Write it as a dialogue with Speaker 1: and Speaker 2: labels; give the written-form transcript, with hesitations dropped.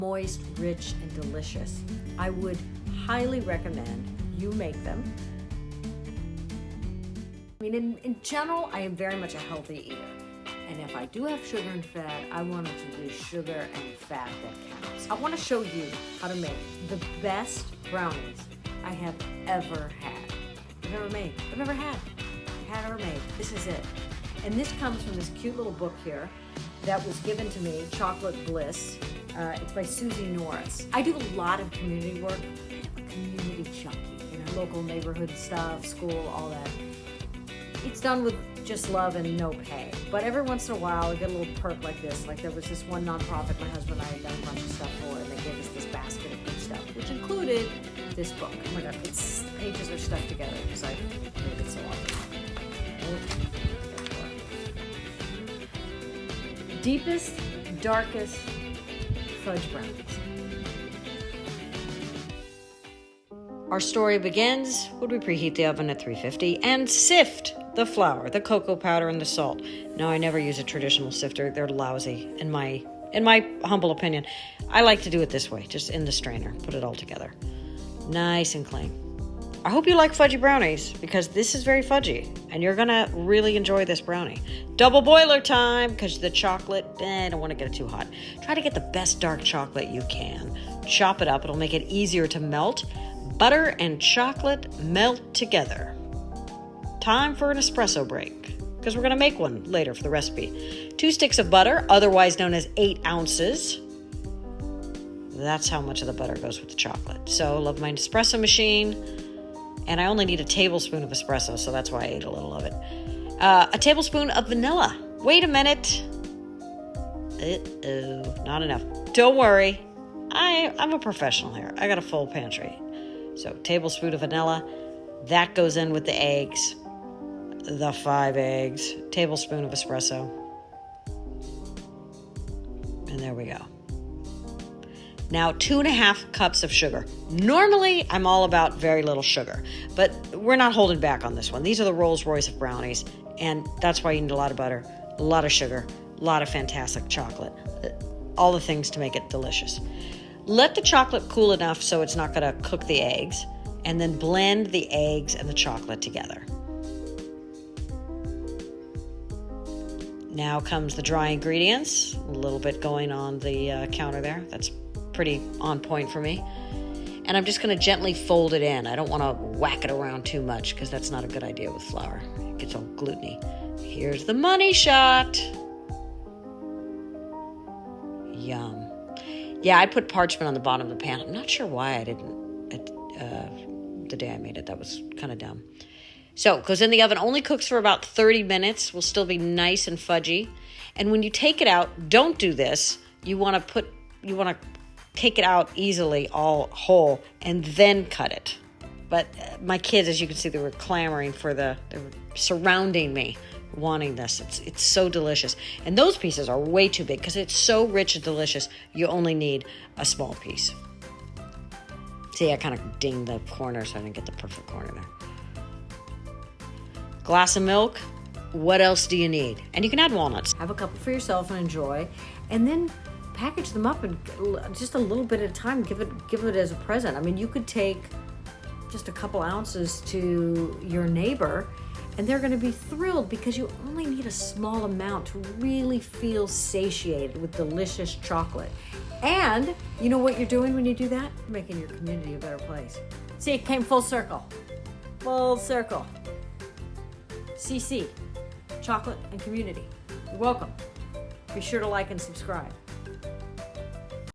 Speaker 1: Moist, rich, and delicious. I would highly recommend you make them. I mean, in general, I am very much a healthy eater. And if I do have sugar and fat, I want it to be sugar and fat that counts. I want to show you how to make the best brownies I have ever had. I've never had or made. This is it. And this comes from this cute little book here that was given to me, Chocolate Bliss. It's by Susie Norris. I do a lot of community work. I'm a community junkie, local neighborhood stuff, school, all that. It's done with just love and no pay. But every once in a while, I get a little perk like this. Like there was this one nonprofit my husband and I had done a bunch of stuff for, and they gave us this basket of good stuff, which included this book. Oh my God, its pages are stuck together because I made it so often. Deepest, darkest fudge brownies. Our story begins when we preheat the oven at 350 and sift the flour, the cocoa powder, and the salt. Now, I never use a traditional sifter. They're lousy, in my humble opinion. I like to do it this way, just in the strainer. Put it all together. Nice and clean. I hope you like fudgy brownies, because this is very fudgy, and you're going to really enjoy this brownie. Double boiler time, because the chocolate, I don't want to get it too hot. Try to get the best dark chocolate you can. Chop it up. It'll make it easier to melt. Butter and chocolate melt together. Time for an espresso break, because we're going to make one later for the recipe. 2 sticks of butter, otherwise known as 8 ounces. That's how much of the butter goes with the chocolate. So, love my espresso machine. And I only need a tablespoon of espresso, so that's why I ate a little of it. A tablespoon of vanilla. Wait a minute. Uh-oh, not enough. Don't worry. I'm a professional here. I got a full pantry. So, tablespoon of vanilla. That goes in with the eggs. The 5 eggs. Tablespoon of espresso. And there we go. Now, 2.5 cups of sugar. Normally, I'm all about very little sugar, but we're not holding back on this one. These are the Rolls Royce of brownies, and that's why you need a lot of butter, a lot of sugar, a lot of fantastic chocolate, all the things to make it delicious. Let the chocolate cool enough so it's not going to cook the eggs, and then blend the eggs and the chocolate together. Now comes the dry ingredients, a little bit going on the counter there. That's pretty on point for me. And I'm just going to gently fold it in. I don't want to whack it around too much because that's not a good idea with flour. It gets all gluteny. Here's the money shot. Yum. Yeah, I put parchment on the bottom of the pan. I'm not sure why I didn't the day I made it. That was kind of dumb. So it goes in the oven, only cooks for about 30 minutes. Will still be nice and fudgy. And when you take it out, don't do this. You want to take it out easily, all whole, and then cut it. But my kids, as you can see, they were clamoring they were surrounding me, wanting this. It's so delicious. And those pieces are way too big because it's so rich and delicious. You only need a small piece. See, I kind of dinged the corner so I didn't get the perfect corner there. Glass of milk. What else do you need? And you can add walnuts. Have a couple for yourself and enjoy. And then package them up and just a little bit at a time. Give it as a present. I mean, you could take just a couple ounces to your neighbor and they're going to be thrilled because you only need a small amount to really feel satiated with delicious chocolate. And you know what you're doing when you do that? You're making your community a better place. See, it came full circle. Full circle. CC, chocolate and community. You're welcome. Be sure to like and subscribe.